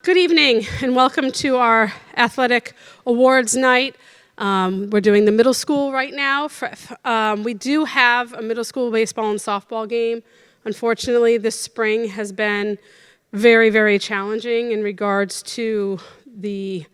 Good evening and welcome to our athletic awards night. We're doing the middle school right now. We do have a middle school baseball and softball game. Unfortunately, this spring has been very, very challenging in regards to the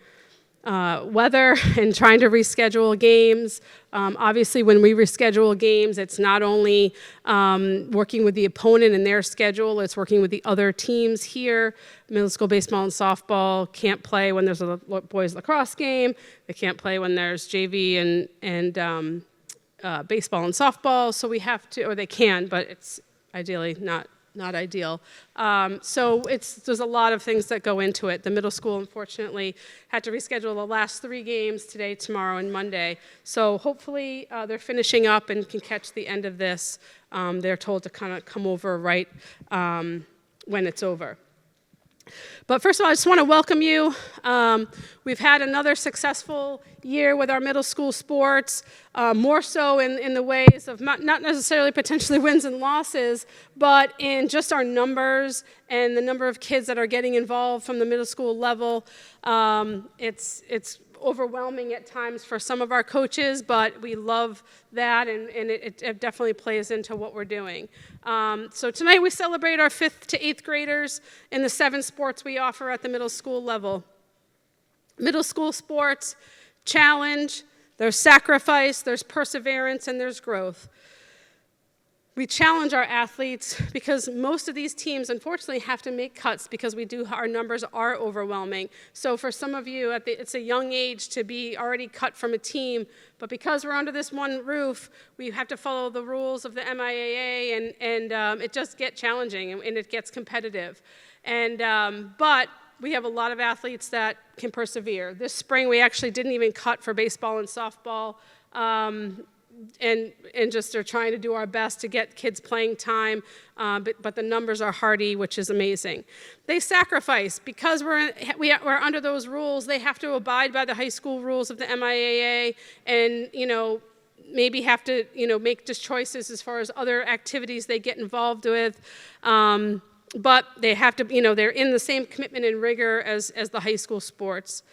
weather and trying to reschedule games. Obviously, when we reschedule games, it's not only working with the opponent and their schedule, it's working with the other teams here. Middle school baseball and softball can't play when there's a boys lacrosse game. They can't play when there's JV and baseball and softball. So we have to, or they can, but it's ideally not ideal. So there's a lot of things that go into it. The middle school, unfortunately, had to reschedule the last 3 games today, tomorrow, and Monday. So hopefully they're finishing up and can catch the end of this. They're told to kind of come over right when it's over. But first of all, I just want to welcome you. We've had another successful year with our middle school sports, more so in the ways of not necessarily potentially wins and losses, but in just our numbers and the number of kids that are getting involved from the middle school level. It's overwhelming at times for some of our coaches, but we love that, and it definitely plays into what we're doing. So tonight we celebrate our 5th to 8th graders in the 7 sports we offer at the middle school level. Middle school sports, challenge, there's sacrifice, there's perseverance, and there's growth. We challenge our athletes because most of these teams, unfortunately, have to make cuts because our numbers are overwhelming. So for some of you, it's a young age to be already cut from a team, but because we're under this one roof, we have to follow the rules of the MIAA, and it just gets challenging, and it gets competitive. But we have a lot of athletes that can persevere. This spring, we actually didn't even cut for baseball and softball. And just are trying to do our best to get kids playing time, but the numbers are hardy, which is amazing. They sacrifice. Because we're under those rules, they have to abide by the high school rules of the MIAA and, maybe have to, make just choices as far as other activities they get involved with. But they have to, they're in the same commitment and rigor as the high school sports.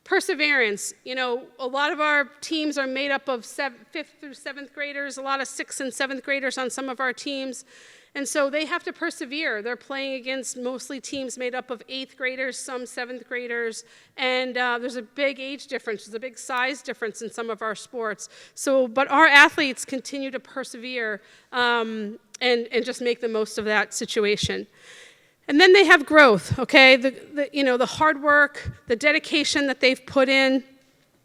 Perseverance. A lot of our teams are made up of 5th through 7th graders, a lot of 6th and 7th graders on some of our teams. And so they have to persevere. They're playing against mostly teams made up of 8th graders, some 7th graders, and there's a big age difference. There's a big size difference in some of our sports. But our athletes continue to persevere and just make the most of that situation. And then they have growth, okay? The hard work, the dedication that they've put in,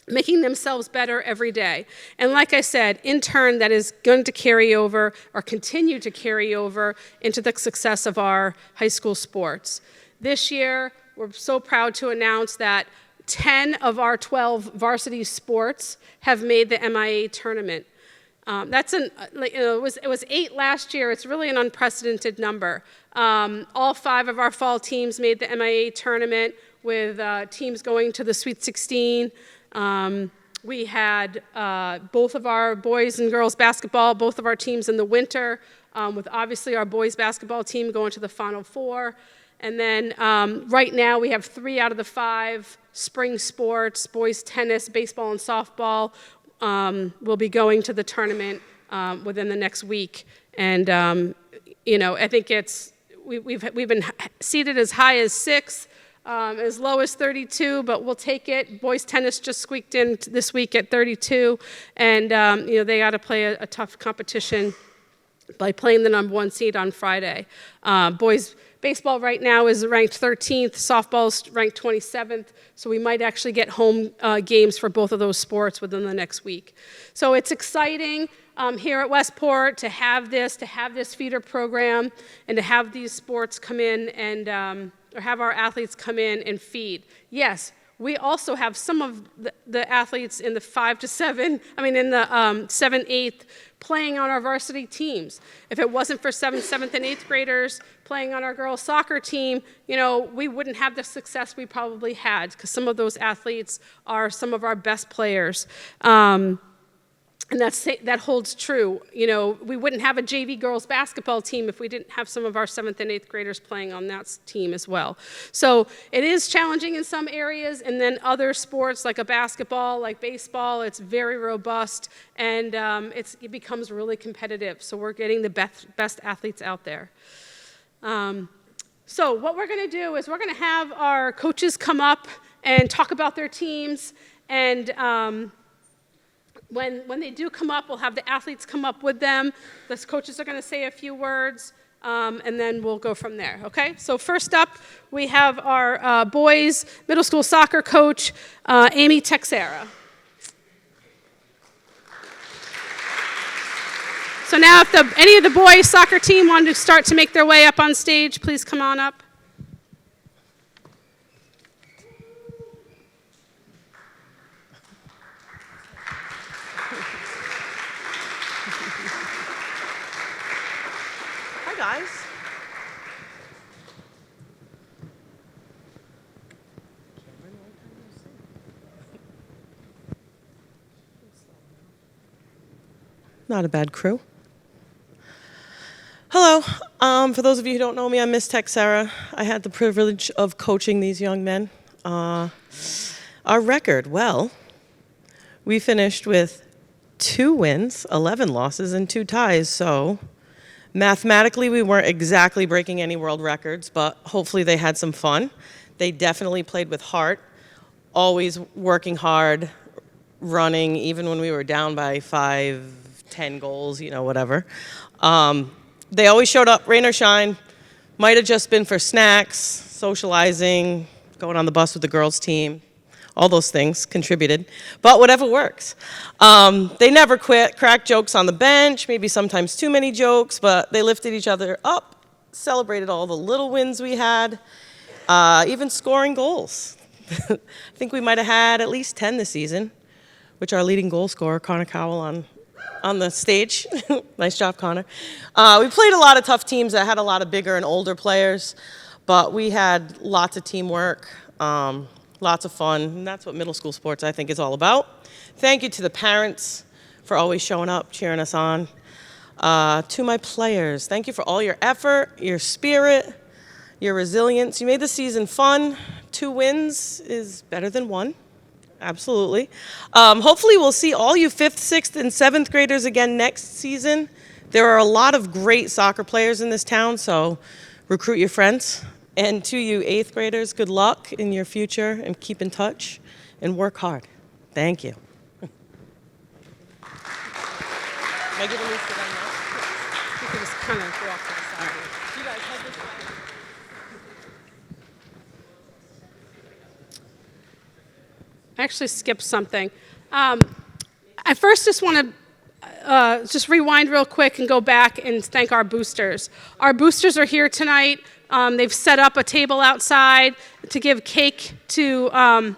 making themselves better every day. And like I said, in turn, that is going to carry over or continue to carry over into the success of our high school sports. This year, we're so proud to announce that 10 of our 12 varsity sports have made the MIAA tournament. It was 8 last year. It's really an unprecedented number. All 5 of our fall teams made the MIAA tournament with teams going to the Sweet 16. We had both of our boys and girls basketball, both of our teams in the winter, with obviously our boys basketball team going to the Final Four. And then right now we have 3 out of the 5 spring sports, boys tennis, baseball, and softball, will be going to the tournament within the next week. And, I think we've been seated as high as 6th, as low as 32, but we'll take it. Boys tennis just squeaked in this week at 32, and they got to play a tough competition by playing the number 1 seed on Friday. Boys baseball right now is ranked 13th, softball's ranked 27th, so we might actually get home games for both of those sports within the next week. So it's exciting here at Westport to have this feeder program and to have these sports come in and or have our athletes come in and feed. Yes, we also have some of the athletes in the 7, 8th playing on our varsity teams. If it wasn't for 7th, and 8th graders playing on our girls' soccer team, we wouldn't have the success we probably had because some of those athletes are some of our best players. And that holds true. You know, we wouldn't have a JV girls basketball team if we didn't have some of our 7th and 8th graders playing on that team as well. So it is challenging in some areas, and then other sports like a basketball, like baseball, it's very robust, and it becomes really competitive. So we're getting the best athletes out there. So what we're going to do is we're going to have our coaches come up and talk about their teams, and when they do come up, we'll have the athletes come up with them. The coaches are going to say a few words, and then we'll go from there, okay? So first up, we have our boys middle school soccer coach, Amy Texera. So now if any of the boys soccer team want to start to make their way up on stage, please come on up. Guys. Not a bad crew. Hello. For those of you who don't know me, I'm Miss Texera. I had the privilege of coaching these young men. Our record, well, we finished with 2 wins, 11 losses, and 2 ties, so mathematically, we weren't exactly breaking any world records, but hopefully they had some fun. They definitely played with heart, always working hard, running, even when we were down by 5, 10 goals, you know, whatever. They always showed up, rain or shine. Might have just been for snacks, socializing, going on the bus with the girls' team. All those things contributed, but whatever works. They never quit, cracked jokes on the bench, maybe sometimes too many jokes, but they lifted each other up, celebrated all the little wins we had, even scoring goals. I think we might have had at least 10 this season, which our leading goal scorer, Connor Cowell, on the stage. Nice job, Connor. We played a lot of tough teams that had a lot of bigger and older players, but we had lots of teamwork. Lots of fun, and that's what middle school sports, I think, is all about. Thank you to the parents for always showing up, cheering us on. To my players, thank you for all your effort, your spirit, your resilience. You made the season fun. 2 wins is better than 1, absolutely. Hopefully we'll see all you 5th, 6th, and 7th graders again next season. There are a lot of great soccer players in this town, so recruit your friends. And to you 8th graders, good luck in your future, and keep in touch and work hard. Thank you. Am I giving these to them now? You can just kind of walk to the side. You guys have this one. I actually skipped something. I first just want to just rewind real quick and go back and thank our boosters. Our boosters are here tonight. They've set up a table outside to give cake to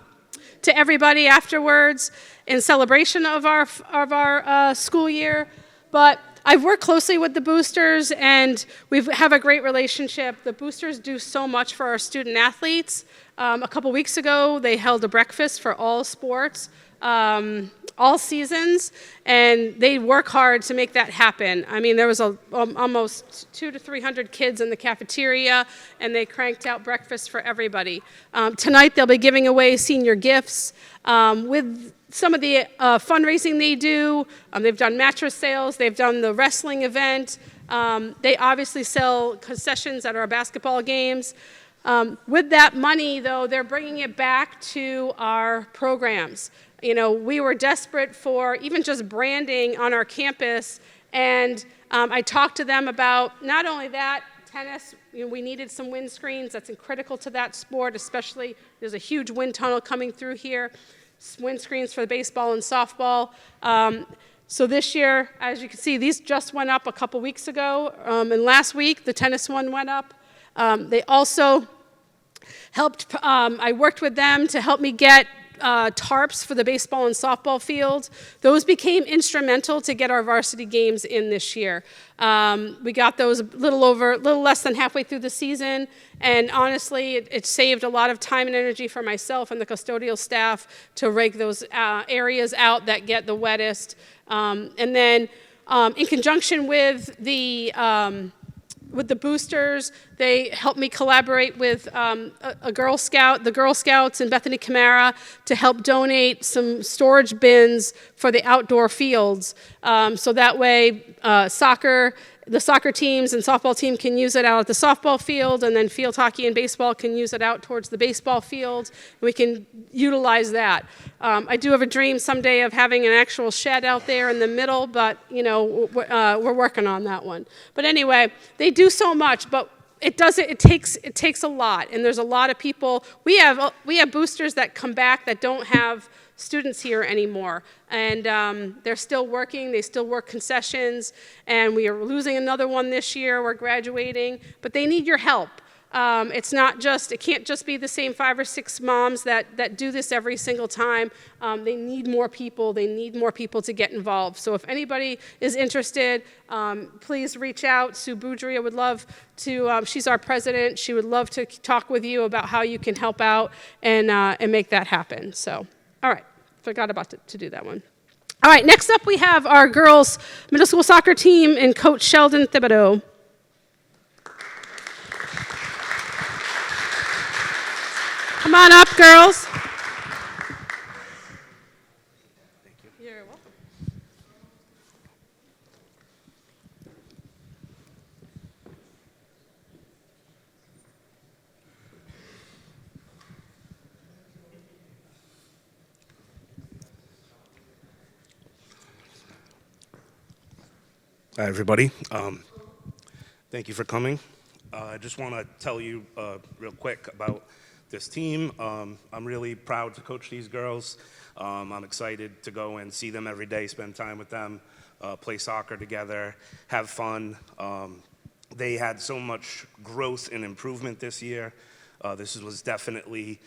everybody afterwards in celebration of our school year. But I've worked closely with the boosters, and we have a great relationship. The boosters do so much for our student athletes. A couple weeks ago, they held a breakfast for all sports, all seasons, and they work hard to make that happen. I mean, there was almost 200 to 300 kids in the cafeteria, and they cranked out breakfast for everybody. Tonight, they'll be giving away senior gifts. With some of the fundraising they do, they've done mattress sales, they've done the wrestling event. They obviously sell concessions at our basketball games. With that money, though, they're bringing it back to our programs. You know, we were desperate for even just branding on our campus, and I talked to them about not only that, tennis, you know, we needed some wind screens. That's critical to that sport, especially there's a huge wind tunnel coming through here. Wind screens for the baseball and softball. So this year, as you can see, these just went up a couple weeks ago, and last week the tennis one went up. They also helped, I worked with them to help me get tarps for the baseball and softball field. Those became instrumental to get our varsity games in this year. We got those a little less than halfway through the season, and honestly, it saved a lot of time and energy for myself and the custodial staff to rake those areas out that get the wettest. And then in conjunction with the boosters, they helped me collaborate with the Girl Scouts and Bethany Camara to help donate some storage bins for the outdoor fields. So that way, the soccer teams and softball team can use it out at the softball field, and then field hockey and baseball can use it out towards the baseball field. We can utilize that. I do have a dream someday of having an actual shed out there in the middle, but we're working on that one. But anyway, they do so much, but it takes a lot, and there's a lot of people. We have boosters that come back that don't have students here anymore, and they're still working. They still work concessions, and we are losing another one this year. We're graduating, but they need your help. It can't just be the same 5 or 6 moms that do this every single time. They need more people. They need more people to get involved. So if anybody is interested, please reach out. Sue Boudria would love to, she's our president. She would love to talk with you about how you can help out and make that happen. So, all right, forgot about to do that one. All right, next up we have our girls' middle school soccer team and Coach Sheldon Thibodeau. Come on up, girls. Thank you. You're welcome. Hi, everybody. Thank you for coming. I just want to tell you real quick about this team. I'm really proud to coach these girls. I'm excited to go and see them every day, spend time with them, play soccer together, have fun. They had so much growth and improvement this year. This was definitely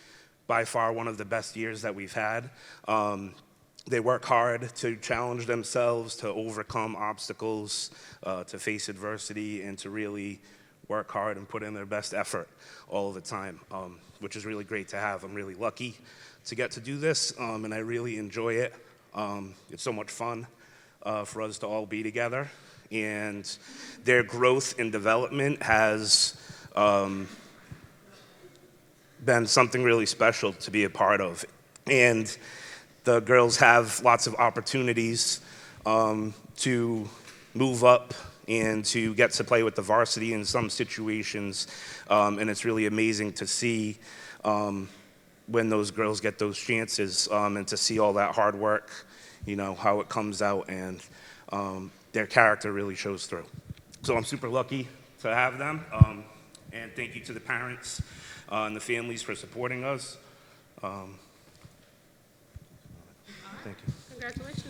by far one of the best years that we've had. They work hard to challenge themselves, to overcome obstacles, to face adversity, and to really work hard and put in their best effort all the time, which is really great to have. I'm really lucky to get to do this, and I really enjoy it. It's so much fun for us to all be together, and their growth and development has been something really special to be a part of. And the girls have lots of opportunities to move up and to get to play with the varsity in some situations. And it's really amazing to see when those girls get those chances and to see all that hard work, how it comes out, and their character really shows through. So I'm super lucky to have them. And thank you to the parents and the families for supporting us. Thank you. Congratulations.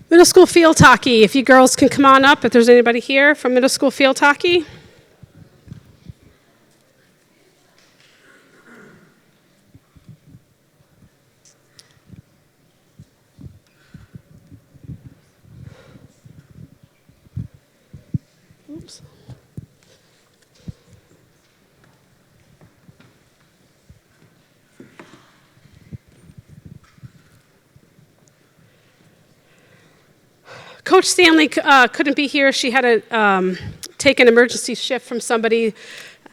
Middle school field hockey. If you girls can come on up, if there's anybody here from middle school field hockey. Oops. Coach Stanley couldn't be here. She had to take an emergency shift from somebody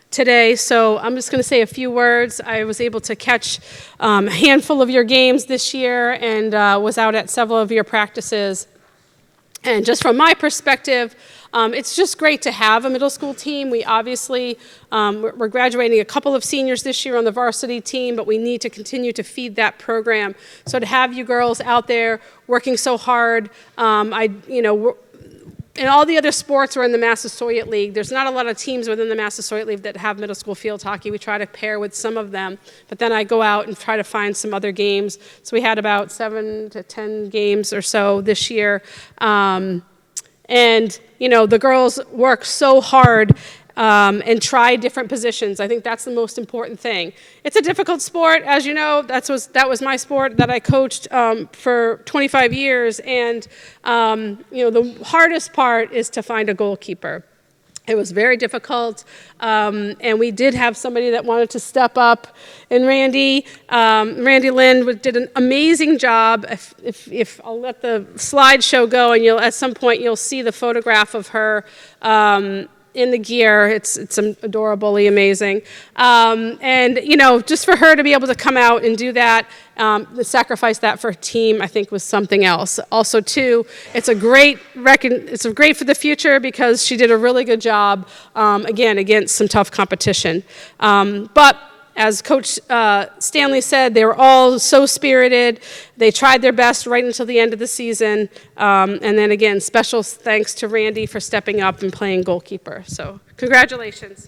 today, so I'm just going to say a few words. I was able to catch a handful of your games this year and was out at several of your practices. And just from my perspective, it's just great to have a middle school team. We obviously, we're graduating a couple of seniors this year on the varsity team, but we need to continue to feed that program. So to have you girls out there working so hard, and all the other sports are in the Massasoit League. There's not a lot of teams within the Massasoit League that have middle school field hockey. We try to pair with some of them, but then I go out and try to find some other games. So we had about 7 to 10 games or so this year. And, you know, the girls work so hard and try different positions. I think that's the most important thing. It's a difficult sport, as you know. That was my sport that I coached for 25 years. And, you know, the hardest part is to find a goalkeeper. It was very difficult, and we did have somebody that wanted to step up. And Randy Lynn did an amazing job. If I'll let the slideshow go, and at some point you'll see the photograph of her in the gear. It's adorably amazing. And, you know, just for her to be able to come out and do that, sacrifice that for a team, I think was something else. Also, too, it's great for the future because she did a really good job, again, against some tough competition. But as Coach Stanley said, they were all so spirited. They tried their best right until the end of the season. And then again, special thanks to Randy for stepping up and playing goalkeeper. So congratulations.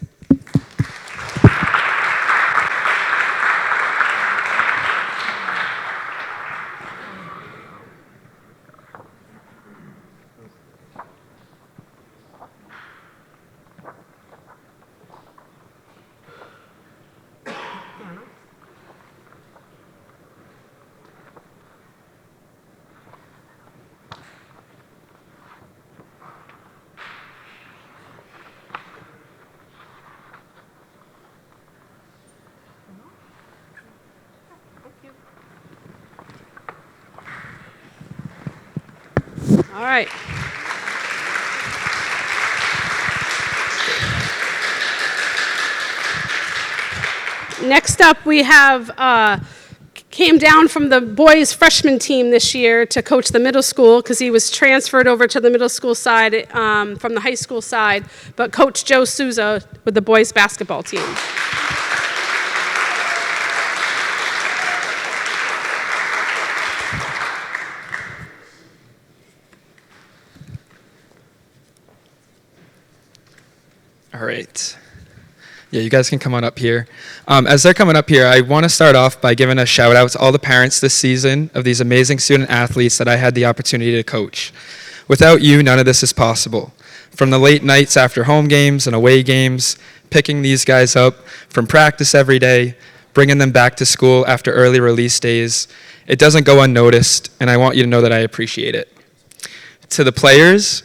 All right. Next up, we have came down from the boys' freshman team this year to coach the middle school because he was transferred over to the middle school side from the high school side, but Coach Joe Souza with the boys' basketball team. All right. Yeah, you guys can come on up here. As they're coming up here, I want to start off by giving a shout out to all the parents this season of these amazing student athletes that I had the opportunity to coach. Without you, none of this is possible. From the late nights after home games and away games, picking these guys up from practice every day, bringing them back to school after early release days, it doesn't go unnoticed, and I want you to know that I appreciate it. To the players,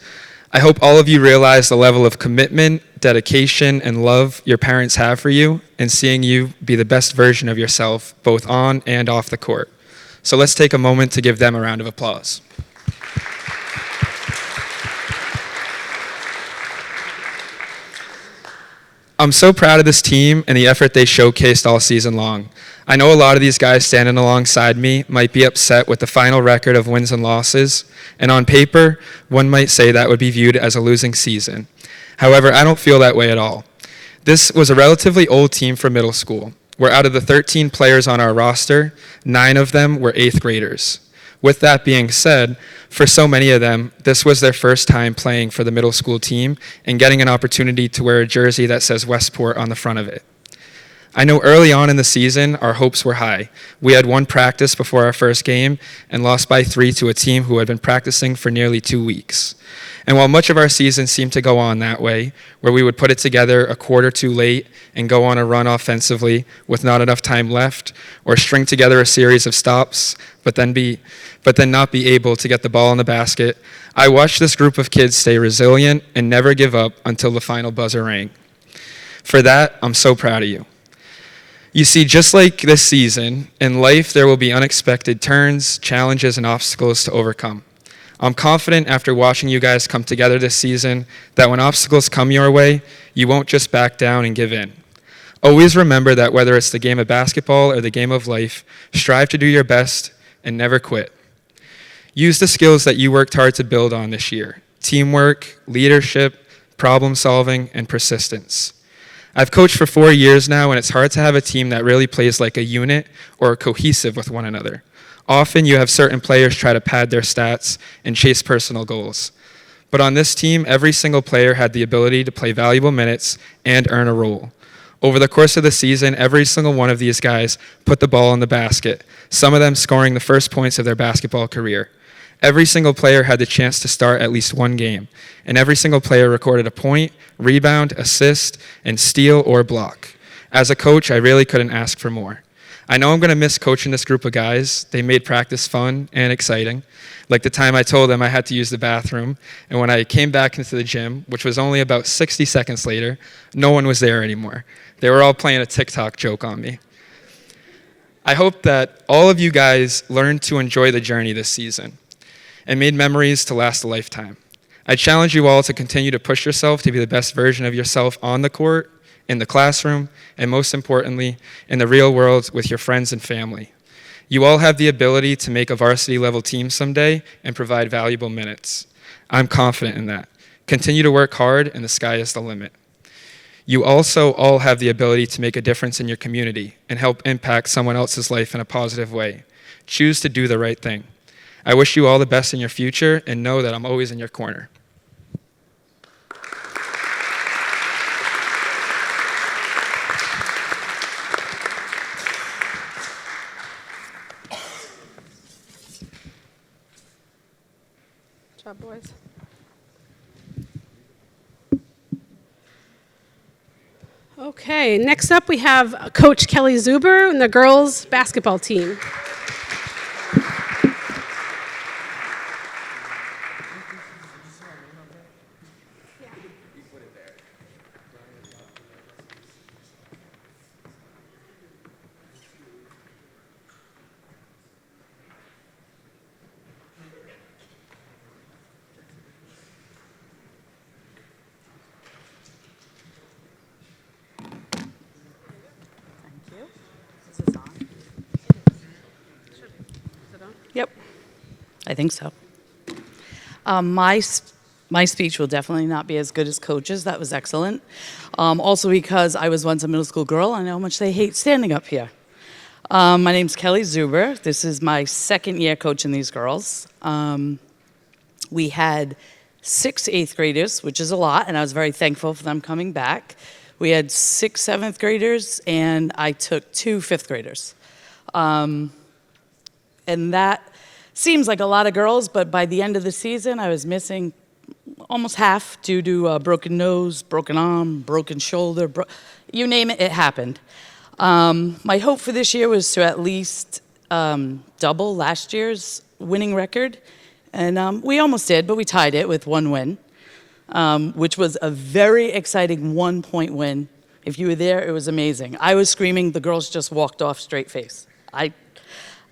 I hope all of you realize the level of commitment, dedication, and love your parents have for you and seeing you be the best version of yourself, both on and off the court. So let's take a moment to give them a round of applause. I'm so proud of this team and the effort they showcased all season long. I know a lot of these guys standing alongside me might be upset with the final record of wins and losses, and on paper, one might say that would be viewed as a losing season. However, I don't feel that way at all. This was a relatively old team for middle school, where out of the 13 players on our roster, 9 of them were 8th graders. With that being said, for so many of them, this was their first time playing for the middle school team and getting an opportunity to wear a jersey that says Westport on the front of it. I know early on in the season, our hopes were high. We had one practice before our first game and lost by 3 to a team who had been practicing for nearly 2 weeks. And while much of our season seemed to go on that way, where we would put it together a quarter too late and go on a run offensively with not enough time left, or string together a series of stops, but then not be able to get the ball in the basket, I watched this group of kids stay resilient and never give up until the final buzzer rang. For that, I'm so proud of you. You see, just like this season, in life there will be unexpected turns, challenges, and obstacles to overcome. I'm confident after watching you guys come together this season that when obstacles come your way, you won't just back down and give in. Always remember that whether it's the game of basketball or the game of life, strive to do your best and never quit. Use the skills that you worked hard to build on this year: teamwork, leadership, problem solving, and persistence. I've coached for 4 years now, and it's hard to have a team that really plays like a unit or cohesive with one another. Often you have certain players try to pad their stats and chase personal goals. But on this team, every single player had the ability to play valuable minutes and earn a role. Over the course of the season, every single one of these guys put the ball in the basket, some of them scoring the first points of their basketball career. Every single player had the chance to start at least one game, and every single player recorded a point, rebound, assist, and steal or block. As a coach, I really couldn't ask for more. I know I'm going to miss coaching this group of guys. They made practice fun and exciting. Like the time I told them I had to use the bathroom, and when I came back into the gym, which was only about 60 seconds later, no one was there anymore. They were all playing a TikTok joke on me. I hope that all of you guys learned to enjoy the journey this season and made memories to last a lifetime. I challenge you all to continue to push yourself to be the best version of yourself on the court, in the classroom, and most importantly, in the real world with your friends and family. You all have the ability to make a varsity level team someday and provide valuable minutes. I'm confident in that. Continue to work hard and the sky is the limit. You also all have the ability to make a difference in your community and help impact someone else's life in a positive way. Choose to do the right thing. I wish you all the best in your future and know that I'm always in your corner. Good job, boys. Okay, next up we have Coach Kelly Zuber and the girls basketball team. Yep, I think so. My speech will definitely not be as good as coaches. That was excellent. Also because I was once a middle school girl, I know how much they hate standing up here. My name's Kelly Zuber. This is my second year coaching these girls. We had 6 8th graders, which is a lot, and I was very thankful for them coming back. We had 6 7th graders, and I took 2 5th graders. And that seems like a lot of girls, but by the end of the season, I was missing almost half due to a broken nose, broken arm, broken shoulder, you name it, it happened. My hope for this year was to at least double last year's winning record. And we almost did, but we tied it with 1 win, which was a very exciting 1-point win. If you were there, it was amazing. I was screaming, the girls just walked off straight face.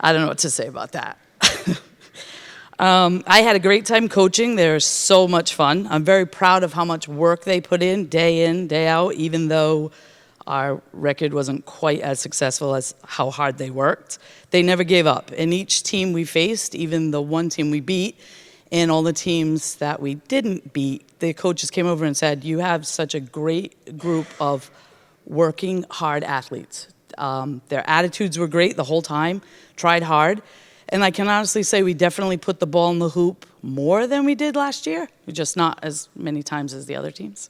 I don't know what to say about that. I had a great time coaching. They're so much fun. I'm very proud of how much work they put in, day out, even though our record wasn't quite as successful as how hard they worked. They never gave up. And each team we faced, even the one team we beat, and all the teams that we didn't beat, the coaches came over and said, you have such a great group of working hard athletes. Their attitudes were great the whole time, tried hard. And I can honestly say we definitely put the ball in the hoop more than we did last year, just not as many times as the other teams.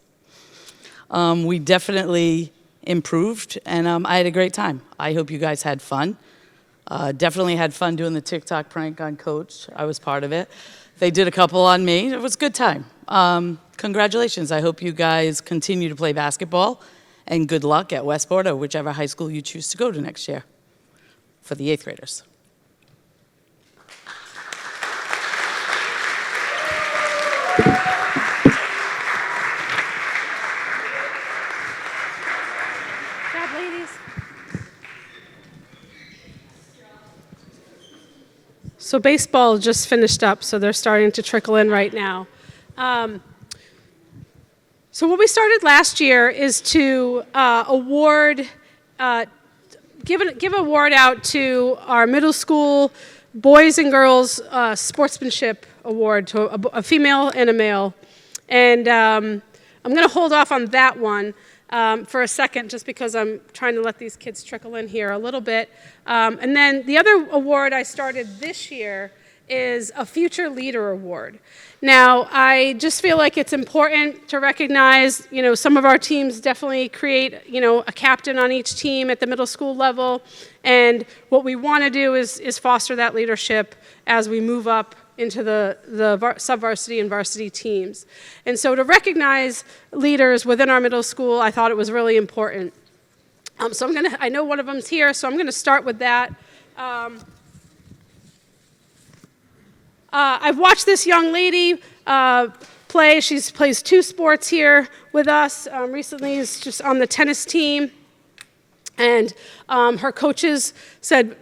We definitely improved, and I had a great time. I hope you guys had fun. Definitely had fun doing the TikTok prank on Coach. I was part of it. They did a couple on me. It was a good time. Congratulations. I hope you guys continue to play basketball, and good luck at Westport or whichever high school you choose to go to next year for the 8th graders. Good job, ladies. So baseball just finished up, so they're starting to trickle in right now. So what we started last year is to give award out to our middle school boys and girls sportsmanship award to a female and a male. And I'm going to hold off on that one for a second, just because I'm trying to let these kids trickle in here a little bit. And then the other award I started this year is a Future Leader Award. Now, I just feel like it's important to recognize, some of our teams definitely create, a captain on each team at the middle school level. And what we want to do is foster that leadership as we move up into the sub-varsity and varsity teams. And so to recognize leaders within our middle school, I thought it was really important. So I know one of them's here, so I'm going to start with that. I've watched this young lady play. She plays 2 sports here with us. Recently is just on the tennis team. And her coaches said,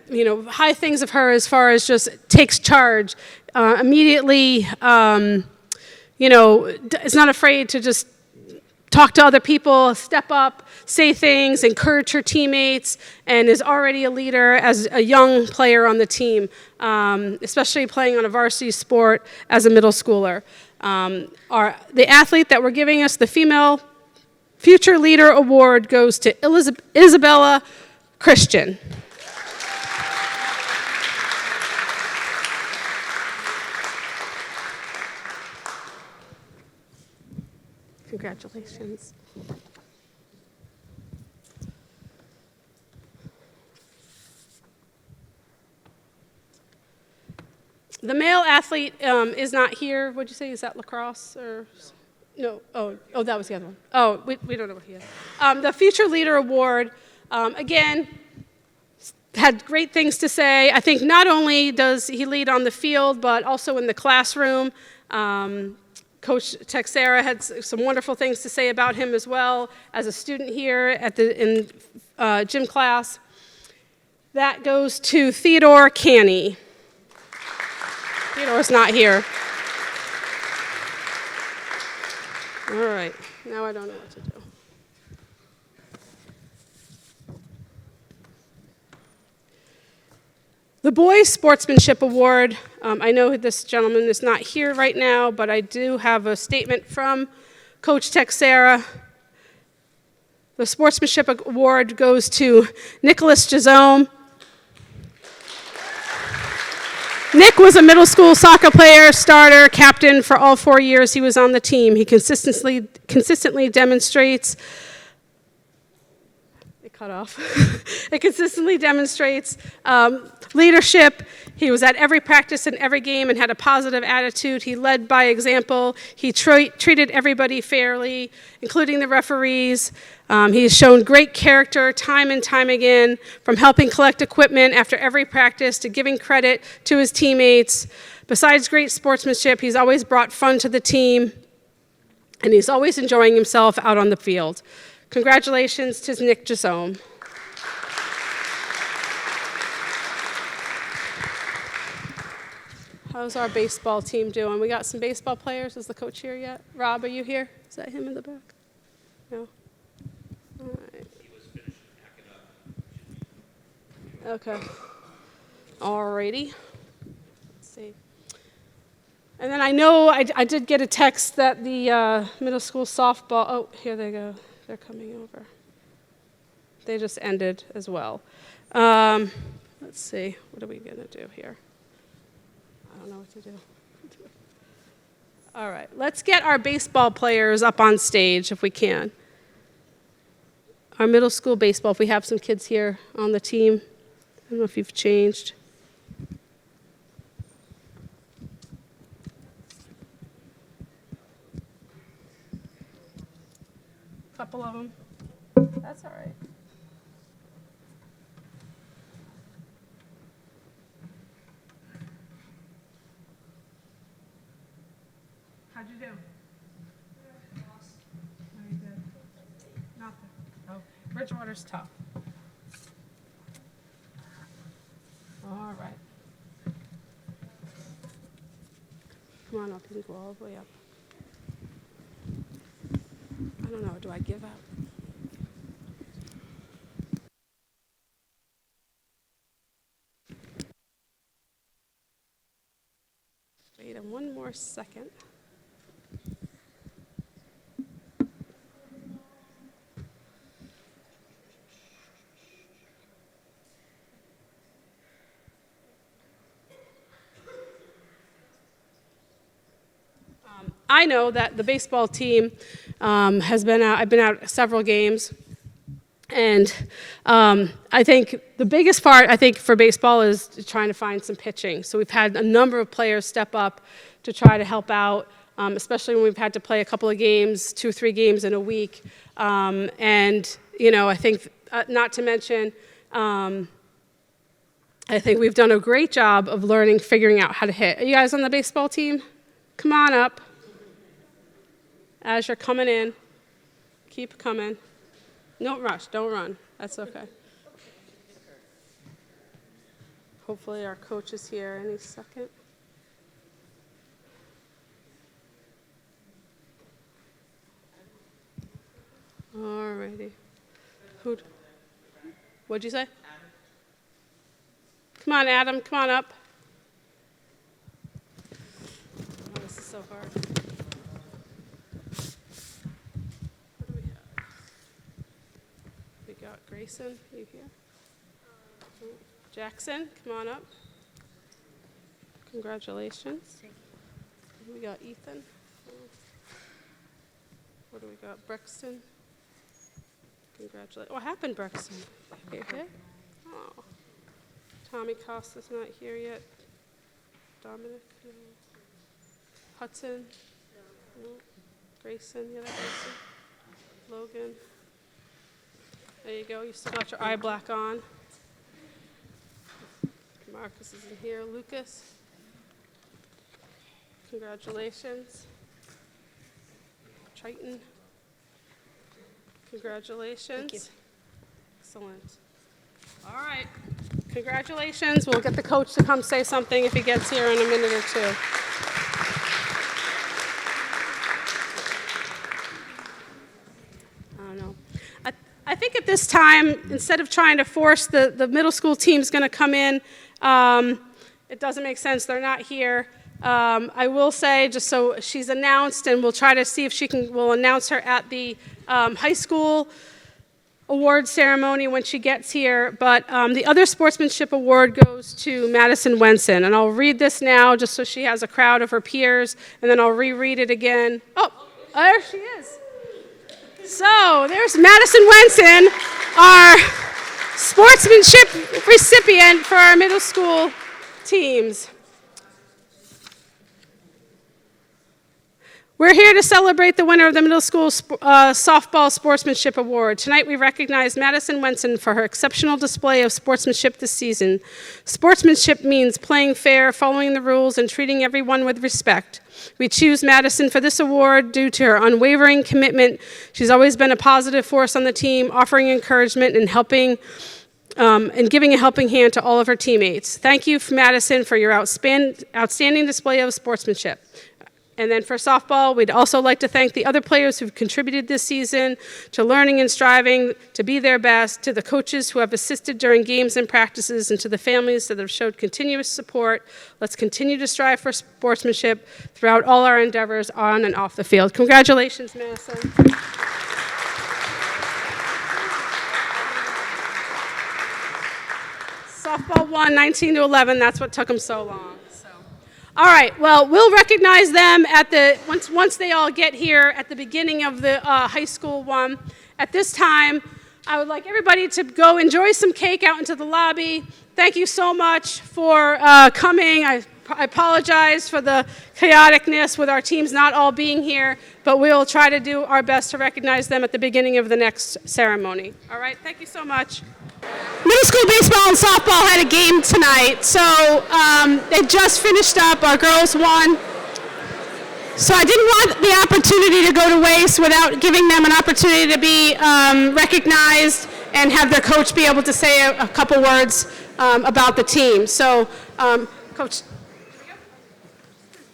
high things of her as far as just takes charge. Immediately, is not afraid to just talk to other people, step up, say things, encourage her teammates, and is already a leader as a young player on the team, especially playing on a varsity sport as a middle schooler. The athlete that we're giving us the Female Future Leader Award goes to Isabella Christian. Congratulations. The male athlete is not here. What'd you say? Is that lacrosse or? No. Oh, that was the other one. Oh, we don't know what he is. The Future Leader Award, again, had great things to say. I think not only does he lead on the field, but also in the classroom. Coach Texera had some wonderful things to say about him as well as a student here in gym class. That goes to Theodore Canny. Theodore's not here. All right, now I don't know what to do. The Boys Sportsmanship Award, I know this gentleman is not here right now, but I do have a statement from Coach Texera. The Sportsmanship Award goes to Nicholas Gisome. Nick was a middle school soccer player, starter, captain for all 4 years he was on the team. He consistently demonstrates leadership. He was at every practice and every game and had a positive attitude. He led by example. He treated everybody fairly, including the referees. He has shown great character time and time again, from helping collect equipment after every practice to giving credit to his teammates. Besides great sportsmanship, he's always brought fun to the team, and he's always enjoying himself out on the field. Congratulations to Nick Gisome. How's our baseball team doing? We got some baseball players. Is the coach here yet? Rob, are you here? Is that him in the back? No? All right. Okay. All righty. Let's see. And then I know I did get a text that the middle school softball, oh, here they go. They're coming over. They just ended as well. Let's see. What are we going to do here? I don't know what to do. All right. Let's get our baseball players up on stage if we can. Our middle school baseball, if we have some kids here on the team. I don't know if you've changed. Couple of them. That's all right. How'd you do? Very good. Nothing. Oh, Bridgewater's tough. All right. Come on up. You can go all the way up. I don't know. Do I give up? Wait one more second. I know that the baseball team has been out, I've been out several games, and I think the biggest part, I think, for baseball is trying to find some pitching. So we've had a number of players step up to try to help out, especially when we've had to play a couple of games, 2 or 3 games in a week. And, you know, I think, not to mention, I think we've done a great job of learning, figuring out how to hit. Are you guys on the baseball team? Come on up. As you're coming in, keep coming. Don't rush, don't run. That's okay. Hopefully our coach is here any second. All righty. What'd you say? Come on, Adam, come on up. Oh, this is so hard. What do we have? We got Grayson, you here? Jackson, come on up. Congratulations. We got Ethan. What do we got? Brexton. Congratulations. What happened, Brexton? You hit? Oh. Tommy Costa's not here yet. Dominic? No. Hudson? No. Grayson? Yeah, that's Grayson. Logan? There you go. You still got your eye black on. Marcus isn't here. Lucas? Congratulations. Triton? Congratulations. Thank you. Excellent. All right. Congratulations. We'll get the coach to come say something if he gets here in a minute or two. I don't know. I think at this time, instead of trying to force the middle school team's going to come in, it doesn't make sense. They're not here. I will say, just so she's announced, and we'll try to see if we'll announce her at the high school award ceremony when she gets here. But the other sportsmanship award goes to Madison Wenson. And I'll read this now just so she has a crowd of her peers, and then I'll reread it again. Oh, there she is. So there's Madison Wenson, our sportsmanship recipient for our middle school teams. We're here to celebrate the winner of the Middle School Softball Sportsmanship Award. Tonight we recognize Madison Wenson for her exceptional display of sportsmanship this season. Sportsmanship means playing fair, following the rules, and treating everyone with respect. We choose Madison for this award due to her unwavering commitment. She's always been a positive force on the team, offering encouragement and helping and giving a helping hand to all of her teammates. Thank you, Madison, for your outstanding display of sportsmanship. And then for softball, we'd also like to thank the other players who've contributed this season to learning and striving to be their best, to the coaches who have assisted during games and practices, and to the families that have showed continuous support. Let's continue to strive for sportsmanship throughout all our endeavors on and off the field. Congratulations, Madison. Softball won 19-11. That's what took them so long. All right, well, we'll recognize them once they all get here at the beginning of the high school one. At this time, I would like everybody to go enjoy some cake out into the lobby. Thank you so much for coming. I apologize for the chaoticness with our teams not all being here, but we'll try to do our best to recognize them at the beginning of the next ceremony. All right, thank you so much. Middle school baseball and softball had a game tonight, so they just finished up. Our girls won. So I didn't want the opportunity to go to waste without giving them an opportunity to be recognized and have their coach be able to say a couple words about the team. So, Coach,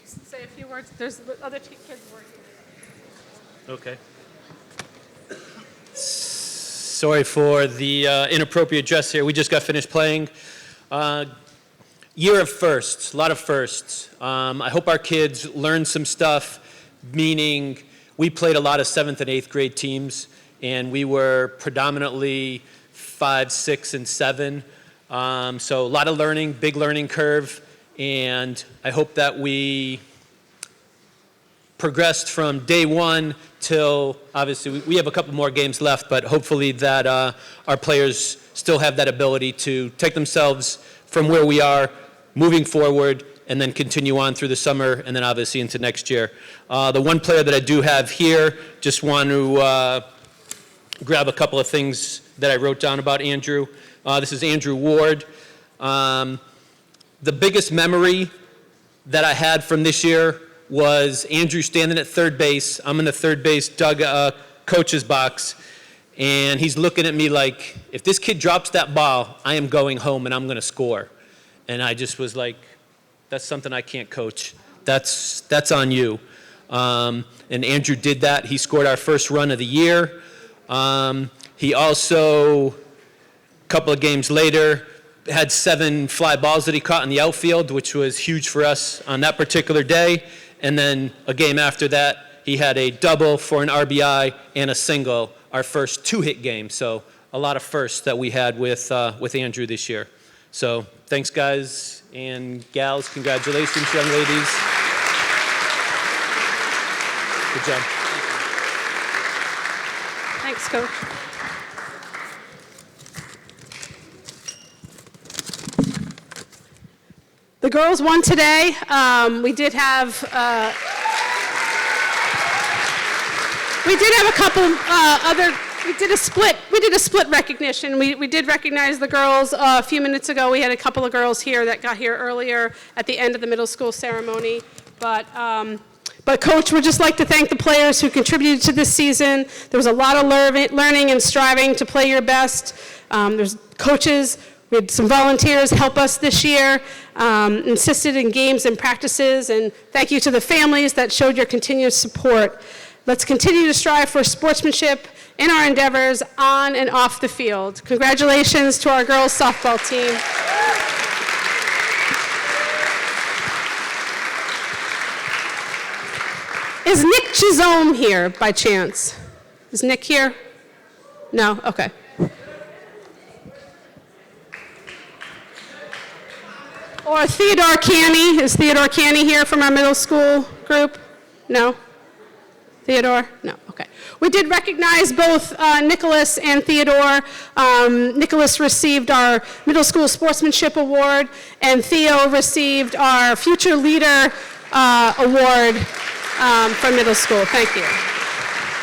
say a few words. There's other kids working. Okay. Sorry for the inappropriate dress here. We just got finished playing. Year of firsts, a lot of firsts. I hope our kids learn some stuff, meaning we played a lot of 7th and 8th grade teams, and we were predominantly 5, 6, and 7. So a lot of learning, big learning curve, and I hope that we progressed from day one till, obviously, we have a couple more games left, but hopefully that our players still have that ability to take themselves from where we are, moving forward, and then continue on through the summer, and then obviously into next year. The one player that I do have here, just want to grab a couple of things that I wrote down about Andrew. This is Andrew Ward. The biggest memory that I had from this year was Andrew standing at third base. I'm in the third base coach's box, and he's looking at me like, if this kid drops that ball, I am going home and I'm going to score. And I just was like, that's something I can't coach. That's on you. And Andrew did that. He scored our first run of the year. He also, a couple of games later, had 7 fly balls that he caught in the outfield, which was huge for us on that particular day. And then a game after that, he had a double for an RBI and a single, our first 2-hit game. So a lot of firsts that we had with Andrew this year. So thanks, guys and gals. Congratulations, young ladies. Good job. Thanks, Coach. The girls won today. We did have a couple other. We did a split recognition. We did recognize the girls a few minutes ago. We had a couple of girls here that got here earlier at the end of the middle school ceremony. But Coach, we'd just like to thank the players who contributed to this season. There was a lot of learning and striving to play your best. There's coaches. We had some volunteers help us this year, insisted in games and practices, and thank you to the families that showed your continuous support. Let's continue to strive for sportsmanship in our endeavors on and off the field. Congratulations to our girls softball team. Is Nick Chisholm here by chance? Is Nick here? No? Okay. Or Theodore Canny. Is Theodore Canny here from our middle school group? No? Theodore? No, okay. We did recognize both Nicholas and Theodore. Nicholas received our Middle School Sportsmanship Award, and Theo received our Future Leader Award for middle school. Thank you.